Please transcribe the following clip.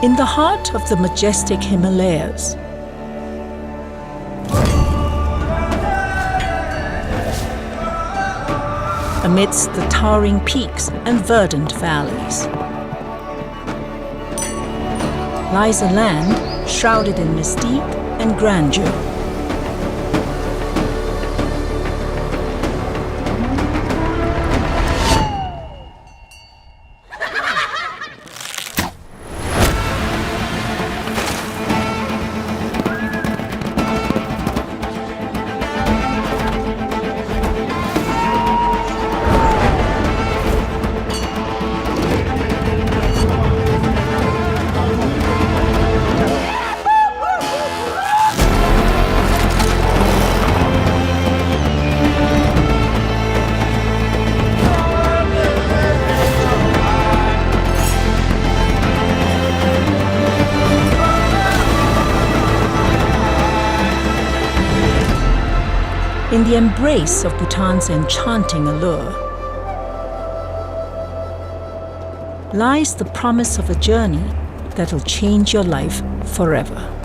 In the heart of the majestic Himalayas, amidst the towering peaks and verdant valleys, lies a land shrouded in mystique and grandeur. In the embrace of Bhutan's enchanting allure lies the promise of a journey that'll change your life forever.